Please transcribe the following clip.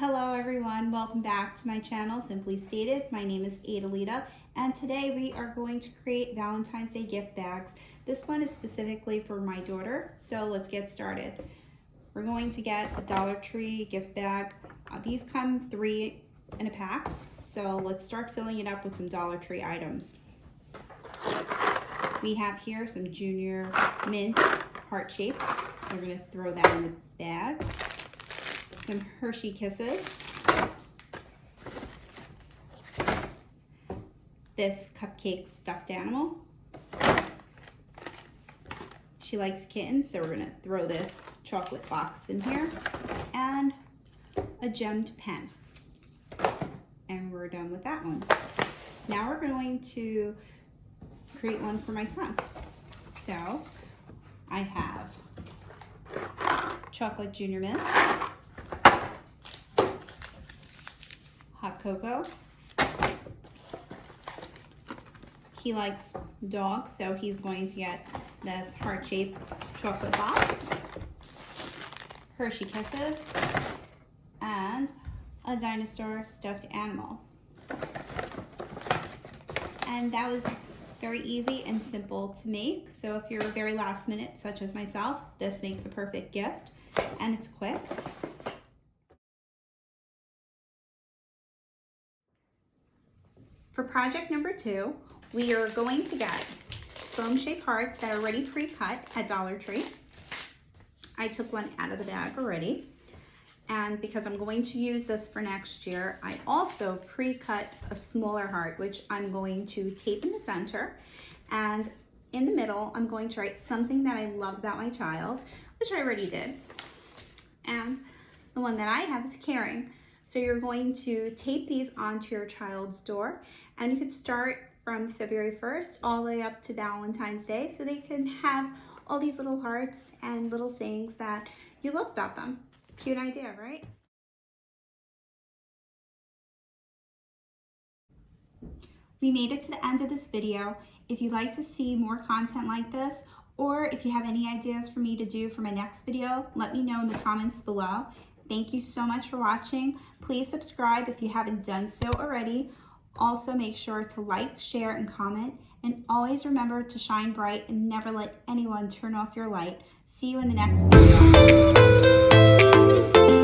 Hello everyone, welcome back to my channel, Simply Stated. My name is Adalita, and today we are going to create Valentine's Day gift bags. This one is specifically for my daughter, so let's get started. We're going to get a Dollar Tree gift bag. These come 3 in a pack, so let's start filling it up with some Dollar Tree items. We have here some Junior Mints, heart shape. We're going to throw that in the bag. Some Hershey Kisses. This cupcake stuffed animal. She likes kittens, so we're going to throw this chocolate box in here. And a gemmed pen. And we're done with that one. Now we're going to create one for my son. So I have chocolate Junior Mints, hot cocoa. He likes dogs, so he's going to get this heart-shaped chocolate box, Hershey Kisses, and a dinosaur stuffed animal. And that was very easy and simple to make. So if you're very last minute, such as myself, this makes a perfect gift, and it's quick. For project number 2, we are going to get foam-shaped hearts that are already pre-cut at Dollar Tree. I took one out of the bag already. And because I'm going to use this for next year, I also pre-cut a smaller heart, which I'm going to tape in the center. And in the middle, I'm going to write something that I love about my child, which I already did. And the one that I have is caring. So you're going to tape these onto your child's door, and you could start from February 1st all the way up to Valentine's Day, so they can have all these little hearts and little sayings that you love about them. Cute idea, right? We made it to the end of this video. If you'd like to see more content like this, or if you have any ideas for me to do for my next video, let me know in the comments below. Thank you so much for watching. Please subscribe if you haven't done so already. Also, make sure to like, share, and comment. And always remember to shine bright and never let anyone turn off your light. See you in the next video.